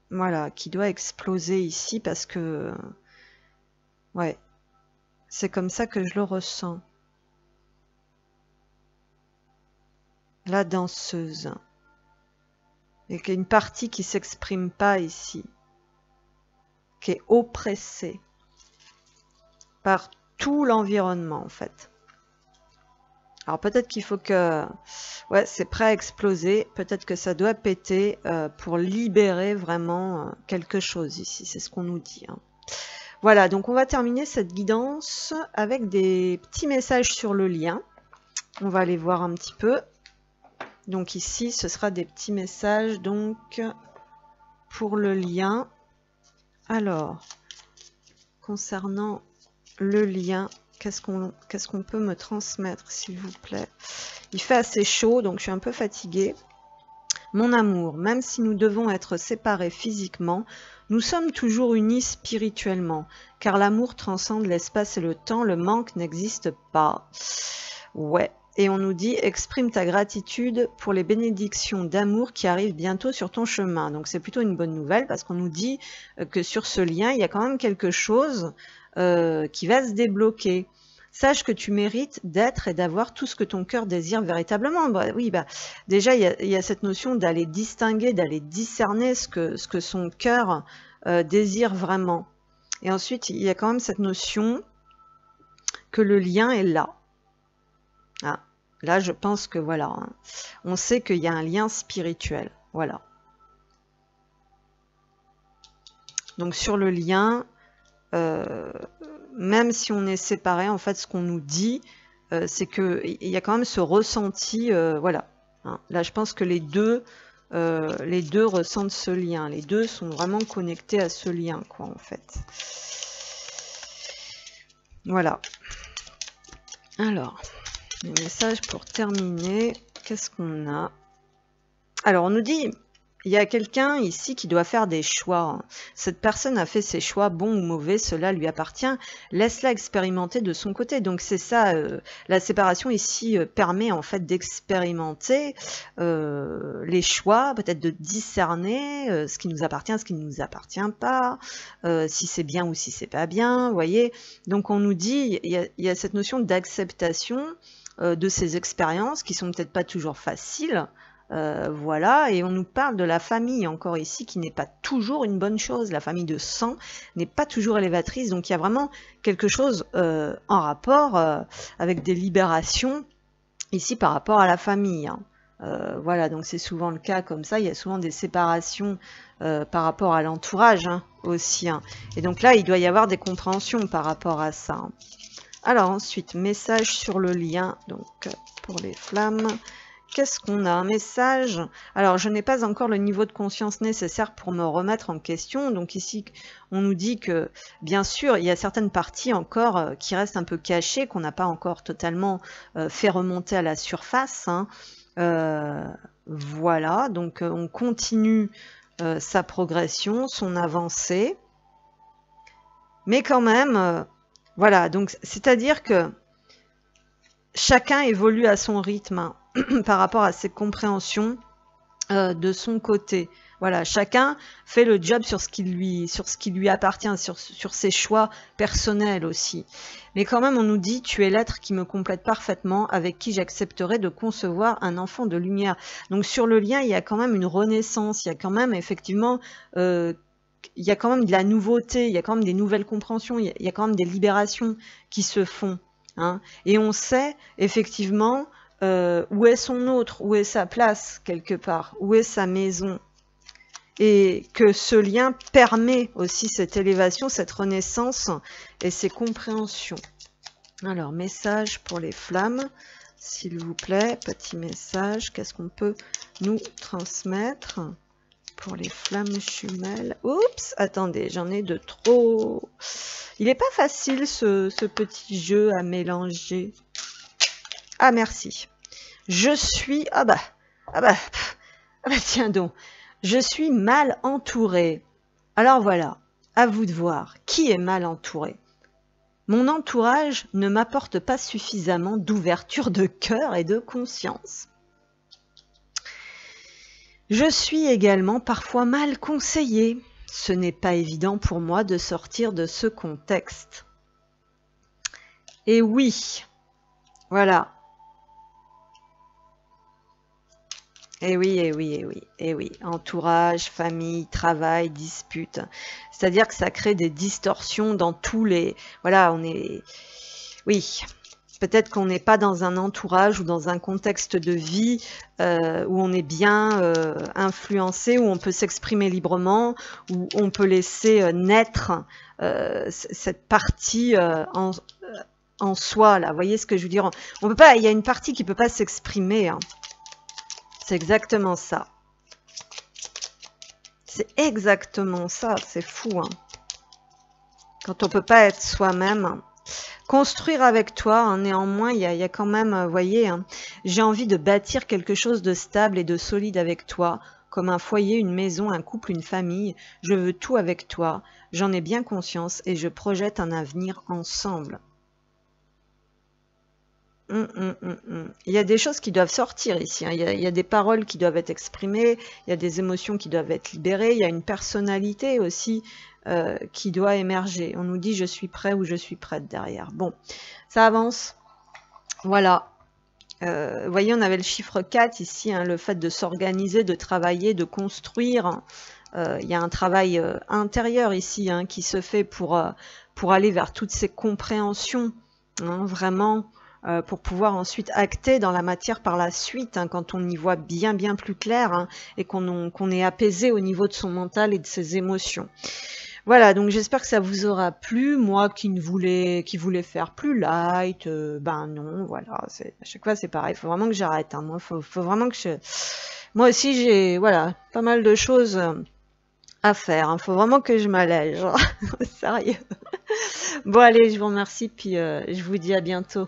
A: doit exploser ici parce que, ouais, c'est comme ça que je le ressens. La danseuse. Et qu'il y a une partie qui s'exprime pas ici, qui est oppressée par tout l'environnement en fait. Alors peut-être qu'il faut que... Ouais, c'est prêt à exploser. Peut-être que ça doit péter pour libérer vraiment quelque chose ici. C'est ce qu'on nous dit. Hein. Voilà, donc on va terminer cette guidance avec des petits messages sur le lien. On va aller voir un petit peu. Donc ici, ce sera des petits messages donc pour le lien. Alors, concernant le lien, qu'est-ce qu'on peut me transmettre, s'il vous plaît? Il fait assez chaud, donc je suis un peu fatiguée. Mon amour, même si nous devons être séparés physiquement, nous sommes toujours unis spirituellement, car l'amour transcende l'espace et le temps, le manque n'existe pas. Ouais, et on nous dit, exprime ta gratitude pour les bénédictions d'amour qui arrivent bientôt sur ton chemin. Donc c'est plutôt une bonne nouvelle, parce qu'on nous dit que sur ce lien, il y a quand même quelque chose qui va se débloquer. Sache que tu mérites d'être et d'avoir tout ce que ton cœur désire véritablement. Bah, oui, bah, déjà, il y a cette notion d'aller distinguer, d'aller discerner ce que son cœur désire vraiment. Et ensuite, il y a quand même cette notion que le lien est là. Ah, là, je pense que voilà, hein, on sait qu'il y a un lien spirituel. Voilà. Donc, sur le lien... même si on est séparés, en fait, ce qu'on nous dit, c'est qu'il y a quand même ce ressenti, voilà. Hein. Là, je pense que les deux ressentent ce lien. Les deux sont vraiment connectés à ce lien, quoi, en fait. Voilà. Alors, les messages pour terminer. Qu'est-ce qu'on a? Alors, on nous dit... Il y a quelqu'un ici qui doit faire des choix. Cette personne a fait ses choix, bons ou mauvais, cela lui appartient. Laisse-la expérimenter de son côté. Donc c'est ça, la séparation ici permet en fait d'expérimenter les choix, peut-être de discerner ce qui nous appartient, ce qui ne nous appartient pas, si c'est bien ou si c'est pas bien, vous voyez. Donc on nous dit, il y a cette notion d'acceptation de ces expériences qui sont peut-être pas toujours faciles. Voilà, et on nous parle de la famille encore ici qui n'est pas toujours une bonne chose. La famille de sang n'est pas toujours élévatrice, donc il y a vraiment quelque chose en rapport avec des libérations ici par rapport à la famille. Hein. Voilà, donc c'est souvent le cas comme ça, il y a souvent des séparations par rapport à l'entourage hein, aussi. Hein. Et donc là, il doit y avoir des compréhensions par rapport à ça. Hein. Alors ensuite, message sur le lien, donc pour les flammes. Qu'est-ce qu'on a? Un message. Alors, je n'ai pas encore le niveau de conscience nécessaire pour me remettre en question. Donc ici, on nous dit que, bien sûr, il y a certaines parties encore qui restent un peu cachées, qu'on n'a pas encore totalement fait remonter à la surface. Hein. Voilà, donc on continue sa progression, son avancée. Mais quand même, voilà, donc c'est-à-dire que chacun évolue à son rythme. Hein. Par rapport à ses compréhensions de son côté. Voilà, chacun fait le job sur ce qui lui appartient, sur ses choix personnels aussi. Mais quand même, on nous dit, tu es l'être qui me complète parfaitement, avec qui j'accepterai de concevoir un enfant de lumière. Donc sur le lien, il y a quand même une renaissance, il y a quand même effectivement... il y a quand même de la nouveauté, il y a quand même des nouvelles compréhensions, il y a quand même des libérations qui se font. Hein. Et on sait effectivement... où est son autre, où est sa place quelque part, où est sa maison. Et que ce lien permet aussi cette élévation, cette renaissance et ces compréhensions. Alors, message pour les flammes, s'il vous plaît, petit message, qu'est-ce qu'on peut nous transmettre pour les flammes jumelles? Oups, attendez, j'en ai de trop. Il n'est pas facile ce petit jeu à mélanger. Ah, merci. Je suis... Ah bah tiens donc. Je suis mal entourée. Alors voilà, à vous de voir. Qui est mal entouré? Mon entourage ne m'apporte pas suffisamment d'ouverture de cœur et de conscience. Je suis également parfois mal conseillée. Ce n'est pas évident pour moi de sortir de ce contexte. Et oui, voilà. Eh oui, eh oui, eh oui, eh oui. Entourage, famille, travail, dispute. C'est-à-dire que ça crée des distorsions dans tous les... Voilà, on est... Oui, peut-être qu'on n'est pas dans un entourage ou dans un contexte de vie où on est bien influencé, où on peut s'exprimer librement, où on peut laisser naître cette partie en soi, là. Vous voyez ce que je veux dire? On peut pas, il y a une partie qui ne peut pas s'exprimer, hein. C'est exactement ça. C'est exactement ça, c'est fou, hein. Quand on peut pas être soi-même. Construire avec toi, hein, néanmoins, il y a quand même, vous voyez, hein, j'ai envie de bâtir quelque chose de stable et de solide avec toi, comme un foyer, une maison, un couple, une famille. Je veux tout avec toi, j'en ai bien conscience et je projette un avenir ensemble. Il y a des choses qui doivent sortir ici, hein. Il y a des paroles qui doivent être exprimées, il y a des émotions qui doivent être libérées, il y a une personnalité aussi qui doit émerger. On nous dit je suis prêt ou je suis prête derrière. Bon, ça avance. Voilà. Vous voyez, on avait le chiffre 4 ici, hein, le fait de s'organiser, de travailler, de construire. Il y a un travail intérieur ici, hein, qui se fait pour aller vers toutes ces compréhensions, hein, vraiment. Pour pouvoir ensuite acter dans la matière par la suite, hein, quand on y voit bien plus clair, hein, et qu'on est apaisé au niveau de son mental et de ses émotions. Voilà, donc j'espère que ça vous aura plu. Moi qui voulais faire plus light, ben non, voilà, à chaque fois c'est pareil, il faut vraiment que j'arrête, hein. Moi, faut vraiment que moi aussi j'ai, voilà, pas mal de choses à faire, hein. Faut vraiment que je m'allège, sérieux. Bon allez, je vous remercie, puis je vous dis à bientôt.